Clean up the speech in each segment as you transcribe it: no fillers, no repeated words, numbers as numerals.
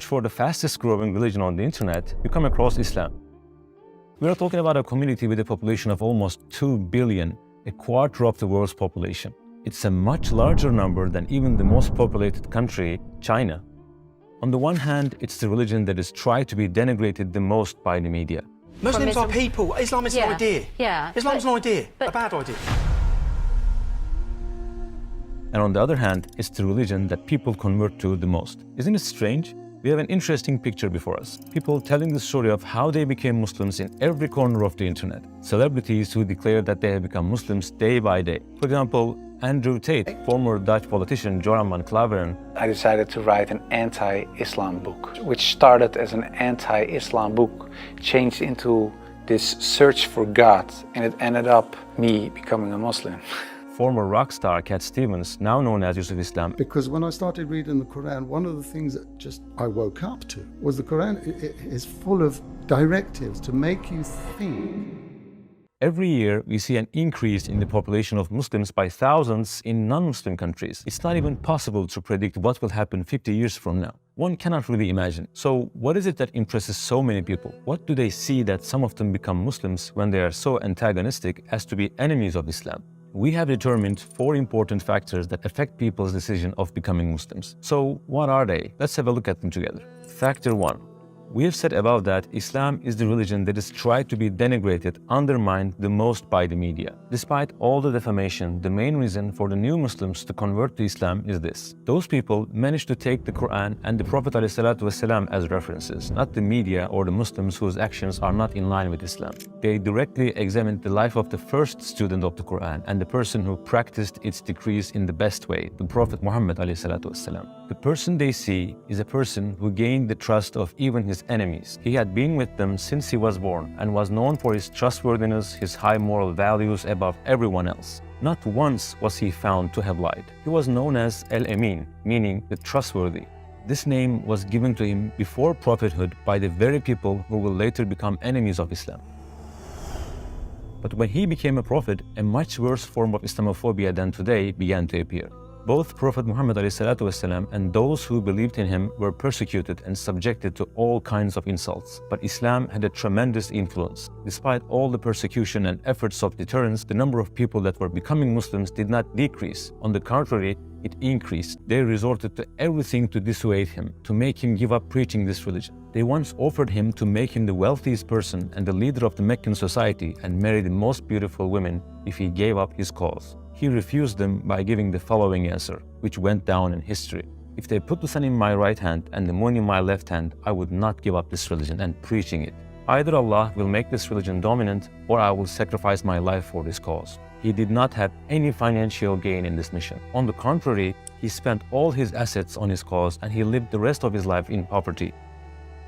For the fastest growing religion on the internet, you come across Islam. We are talking about a community with a population of almost 2 billion, a quarter of the world's population. It's a much larger number than even the most populated country, China. On the one hand, it's the religion that is tried to be denigrated the most by the media. Muslims are people. Islam is an idea. Yeah. Islam's an idea, a bad idea. And on the other hand, it's the religion that people convert to the most. Isn't it strange? We have an interesting picture before us. People telling the story of how they became Muslims in every corner of the internet. Celebrities who declare that they have become Muslims day by day. For example, Andrew Tate, former Dutch politician Joram van Klaveren. I decided to write an anti-Islam book, which started as an anti-Islam book, changed into this search for God, and it ended up me becoming a Muslim. Former rock star Cat Stevens, now known as Yusuf Islam. Because when I started reading the Quran, one of the things that I woke up to was the Quran is full of directives to make you think. Every year, we see an increase in the population of Muslims by thousands in non-Muslim countries. It's not even possible to predict what will happen 50 years from now. One cannot really imagine. So what is it that impresses so many people? What do they see that some of them become Muslims when they are so antagonistic as to be enemies of Islam? We have determined 4 important factors that affect people's decision of becoming Muslims. So what are they? Let's have a look at them together. Factor 1. We have said above that Islam is the religion that is tried to be denigrated, undermined the most by the media. Despite all the defamation, the main reason for the new Muslims to convert to Islam is this. Those people managed to take the Quran and the Prophet ﷺ as references, not the media or the Muslims whose actions are not in line with Islam. They directly examined the life of the first student of the Quran and the person who practiced its decrees in the best way, the Prophet Muhammad ﷺ. The person they see is a person who gained the trust of even his enemies. He had been with them since he was born and was known for his trustworthiness, his high moral values above everyone else. Not once was he found to have lied. He was known as Al-Amin, meaning the trustworthy. This name was given to him before prophethood by the very people who will later become enemies of Islam. But when he became a prophet, a much worse form of Islamophobia than today began to appear. Both Prophet Muhammad ﷺ and those who believed in him were persecuted and subjected to all kinds of insults. But Islam had a tremendous influence. Despite all the persecution and efforts of deterrence, the number of people that were becoming Muslims did not decrease. On the contrary, it increased. They resorted to everything to dissuade him, to make him give up preaching this religion. They once offered him to make him the wealthiest person and the leader of the Meccan society and marry the most beautiful women if he gave up his cause. He refused them by giving the following answer, which went down in history. If they put the sun in my right hand and the moon in my left hand, I would not give up this religion and preaching it. Either Allah will make this religion dominant or I will sacrifice my life for this cause. He did not have any financial gain in this mission. On the contrary, he spent all his assets on his cause and he lived the rest of his life in poverty.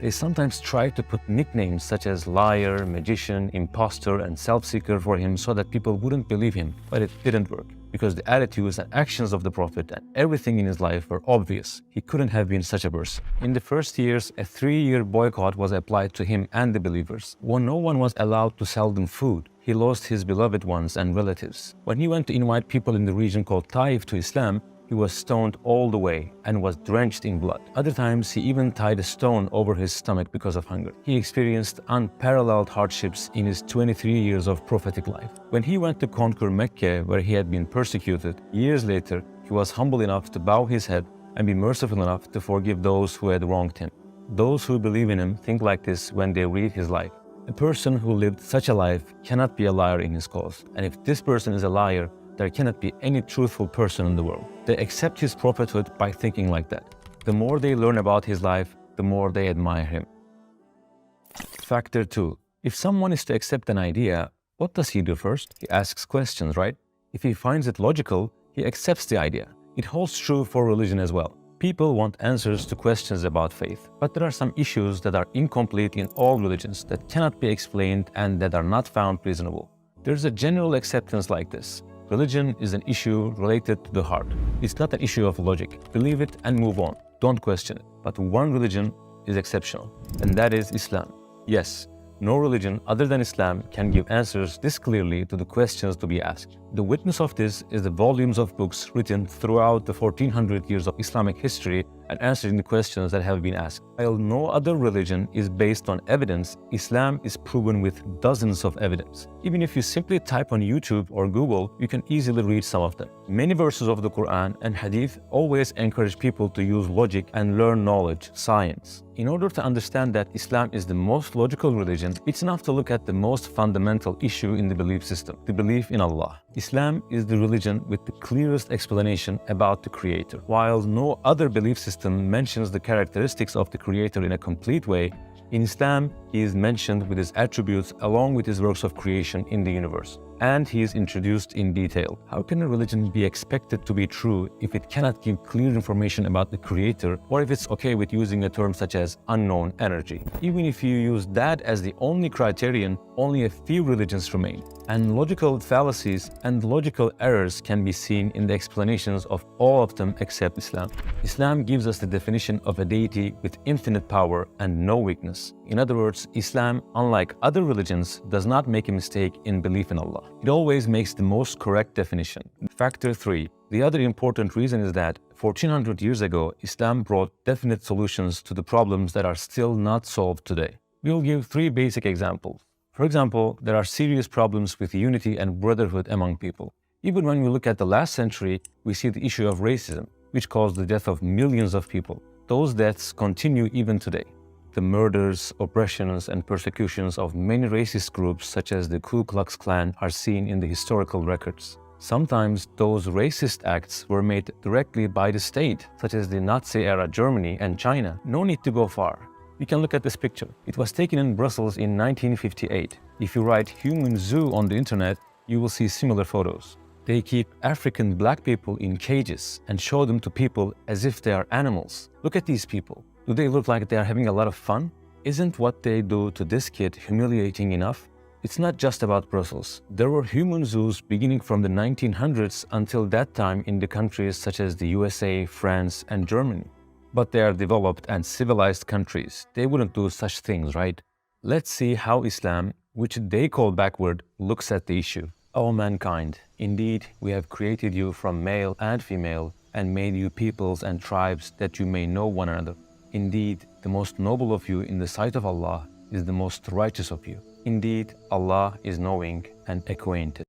They sometimes tried to put nicknames such as liar, magician, impostor, and self-seeker for him so that people wouldn't believe him, but it didn't work because the attitudes and actions of the Prophet and everything in his life were obvious. He couldn't have been such a person. In the first years, a 3-year boycott was applied to him and the believers. When no one was allowed to sell them food, he lost his beloved ones and relatives. When he went to invite people in the region called Taif to Islam, he was stoned all the way and was drenched in blood. Other times, he even tied a stone over his stomach because of hunger. He experienced unparalleled hardships in his 23 years of prophetic life. When he went to conquer Mecca, where he had been persecuted, years later, he was humble enough to bow his head and be merciful enough to forgive those who had wronged him. Those who believe in him think like this when they read his life. A person who lived such a life cannot be a liar in his cause. And if this person is a liar, there cannot be any truthful person in the world. They accept his prophethood by thinking like that. The more they learn about his life, the more they admire him. Factor 2. If someone is to accept an idea, what does he do first? He asks questions, right? If he finds it logical, he accepts the idea. It holds true for religion as well. People want answers to questions about faith, but there are some issues that are incomplete in all religions that cannot be explained and that are not found reasonable. There's a general acceptance like this. Religion is an issue related to the heart. It's not an issue of logic. Believe it and move on. Don't question it. But one religion is exceptional, and that is Islam. Yes, no religion other than Islam can give answers this clearly to the questions to be asked. The witness of this is the volumes of books written throughout the 1400 years of Islamic history and answering the questions that have been asked. While no other religion is based on evidence, Islam is proven with dozens of evidence. Even if you simply type on YouTube or Google, you can easily read some of them. Many verses of the Quran and Hadith always encourage people to use logic and learn knowledge, science. In order to understand that Islam is the most logical religion, it's enough to look at the most fundamental issue in the belief system, the belief in Allah. Islam is the religion with the clearest explanation about the Creator. While no other belief system mentions the characteristics of the Creator in a complete way, in Islam, he is mentioned with his attributes along with his works of creation in the universe. And he is introduced in detail. How can a religion be expected to be true if it cannot give clear information about the Creator, or if it's okay with using a term such as unknown energy? Even if you use that as the only criterion, only a few religions remain. And logical fallacies and logical errors can be seen in the explanations of all of them except Islam. Islam gives us the definition of a deity with infinite power and no weakness. In other words, Islam, unlike other religions, does not make a mistake in belief in Allah. It always makes the most correct definition. Factor 3. The other important reason is that 1400 years ago, Islam brought definite solutions to the problems that are still not solved today. We'll give 3 basic examples. For example, there are serious problems with unity and brotherhood among people. Even when we look at the last century, we see the issue of racism, which caused the death of millions of people. Those deaths continue even today. The murders, oppressions, and persecutions of many racist groups such as the Ku Klux Klan are seen in the historical records. Sometimes those racist acts were made directly by the state, such as the Nazi-era Germany and China. No need to go far. We can look at this picture. It was taken in Brussels in 1958. If you write "human zoo" on the internet, you will see similar photos. They keep African black people in cages and show them to people as if they are animals. Look at these people. Do they look like they are having a lot of fun? Isn't what they do to this kid humiliating enough? It's not just about Brussels. There were human zoos beginning from the 1900s until that time in the countries such as the USA, France, and Germany. But they are developed and civilized countries. They wouldn't do such things, right? Let's see how Islam, which they call backward, looks at the issue. O mankind, indeed, we have created you from male and female and made you peoples and tribes that you may know one another. Indeed, the most noble of you in the sight of Allah is the most righteous of you. Indeed, Allah is knowing and acquainted.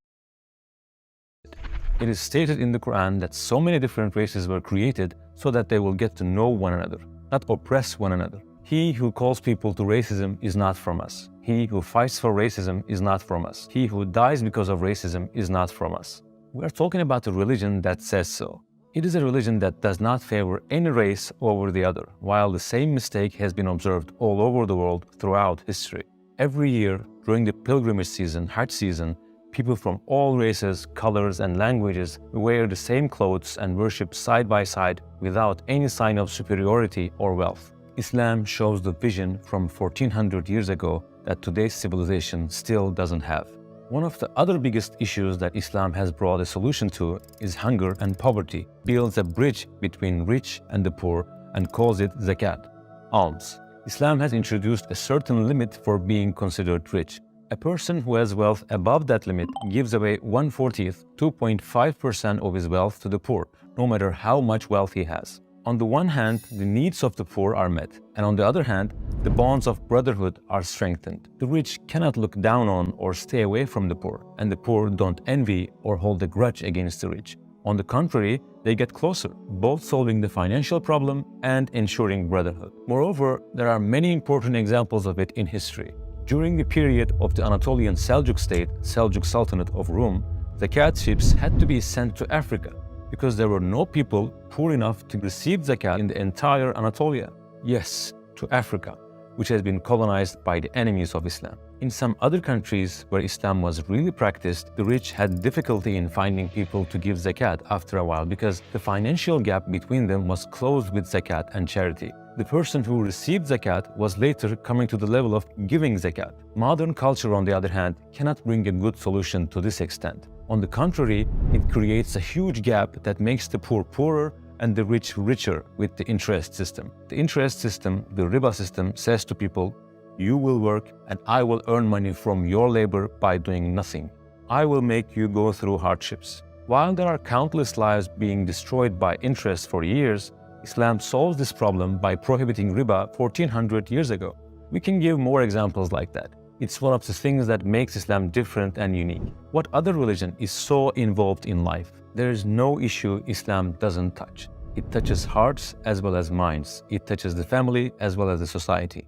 It is stated in the Quran that so many different races were created so that they will get to know one another, not oppress one another. He who calls people to racism is not from us. He who fights for racism is not from us. He who dies because of racism is not from us. We are talking about a religion that says so. It is a religion that does not favor any race over the other, while the same mistake has been observed all over the world throughout history. Every year, during the pilgrimage season, Hajj season, people from all races, colors, and languages wear the same clothes and worship side by side without any sign of superiority or wealth. Islam shows the vision from 1400 years ago that today's civilization still doesn't have. One of the other biggest issues that Islam has brought a solution to is hunger and poverty, builds a bridge between rich and the poor and calls it zakat, alms. Islam has introduced a certain limit for being considered rich. A person who has wealth above that limit gives away 1/40, 2.5% of his wealth to the poor, no matter how much wealth he has. On the one hand, the needs of the poor are met, and on the other hand, the bonds of brotherhood are strengthened. The rich cannot look down on or stay away from the poor, and the poor don't envy or hold a grudge against the rich. On the contrary, they get closer, both solving the financial problem and ensuring brotherhood. Moreover, there are many important examples of it in history. During the period of the Anatolian Seljuk state, Seljuk Sultanate of Rum, zakat ships had to be sent to Africa because there were no people poor enough to receive zakat in the entire Anatolia. Yes, to Africa, which has been colonized by the enemies of Islam. In some other countries where Islam was really practiced, the rich had difficulty in finding people to give zakat after a while because the financial gap between them was closed with zakat and charity. The person who received zakat was later coming to the level of giving zakat. Modern culture, on the other hand, cannot bring a good solution to this extent. On the contrary, it creates a huge gap that makes the poor poorer and the rich richer with the interest system. The interest system, the riba system, says to people, you will work and I will earn money from your labor by doing nothing. I will make you go through hardships. While there are countless lives being destroyed by interest for years, Islam solves this problem by prohibiting riba 1400 years ago. We can give more examples like that. It's one of the things that makes Islam different and unique. What other religion is so involved in life? There is no issue Islam doesn't touch. It touches hearts as well as minds. It touches the family as well as the society.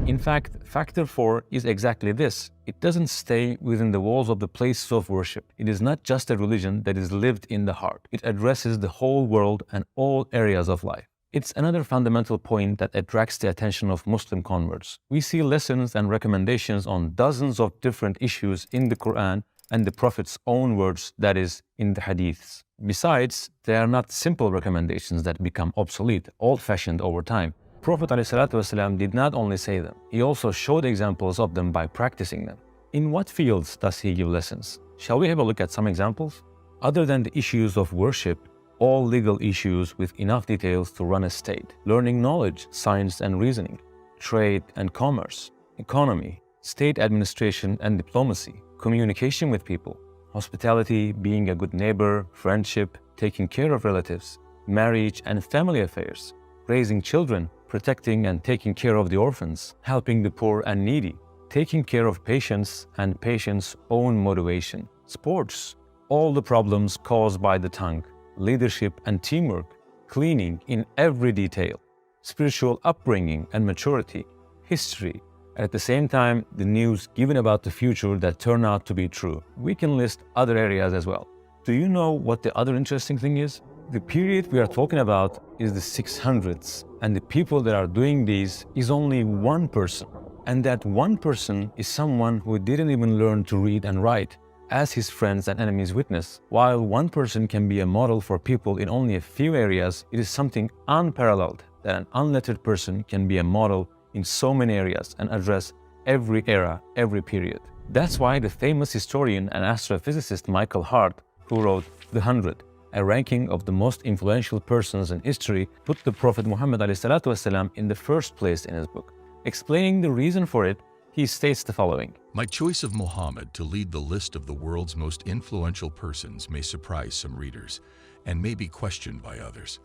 In fact, factor 4 is exactly this. It doesn't stay within the walls of the places of worship. It is not just a religion that is lived in the heart. It addresses the whole world and all areas of life. It's another fundamental point that attracts the attention of Muslim converts. We see lessons and recommendations on dozens of different issues in the Quran and the Prophet's own words, that is, in the Hadiths. Besides, they are not simple recommendations that become obsolete, old-fashioned over time. Prophet ﷺ did not only say them, he also showed examples of them by practicing them. In what fields does he give lessons? Shall we have a look at some examples? Other than the issues of worship, all legal issues with enough details to run a state, learning knowledge, science and reasoning, trade and commerce, economy, state administration and diplomacy, communication with people, hospitality, being a good neighbor, friendship, taking care of relatives, marriage and family affairs, raising children, protecting and taking care of the orphans, helping the poor and needy, taking care of patients and patients' own motivation, sports, all the problems caused by the tongue, leadership and teamwork, cleaning in every detail, spiritual upbringing and maturity, history, and at the same time, the news given about the future that turn out to be true. We can list other areas as well. Do you know what the other interesting thing is? The period we are talking about is the 600s, and the people that are doing these is only one person. And that one person is someone who didn't even learn to read and write, as his friends and enemies witness. While one person can be a model for people in only a few areas, it is something unparalleled that an unlettered person can be a model in so many areas and address every era, every period. That's why the famous historian and astrophysicist Michael Hart, who wrote The 100, a ranking of the most influential persons in history, put the Prophet Muhammad ﷺ in the first place in his book. Explaining the reason for it, he states the following. My choice of Muhammad to lead the list of the world's most influential persons may surprise some readers and may be questioned by others.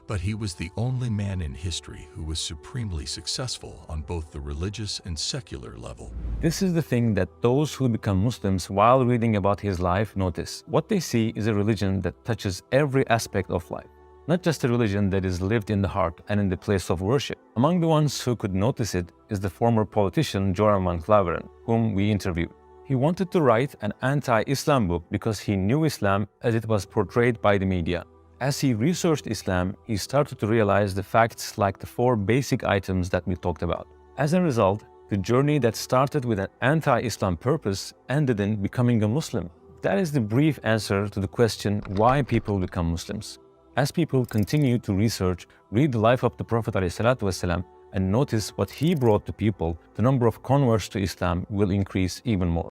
But he was the only man in history who was supremely successful on both the religious and secular level. This is the thing that those who become Muslims while reading about his life notice. What they see is a religion that touches every aspect of life, not just a religion that is lived in the heart and in the place of worship. Among the ones who could notice it is the former politician Joram van Klaveren, whom we interviewed. He wanted to write an anti-Islam book because he knew Islam as it was portrayed by the media. As he researched Islam, he started to realize the facts like the 4 basic items that we talked about. As a result, the journey that started with an anti-Islam purpose ended in becoming a Muslim. That is the brief answer to the question why people become Muslims. As people continue to research, read the life of the Prophet ﷺ, and notice what he brought to people, the number of converts to Islam will increase even more.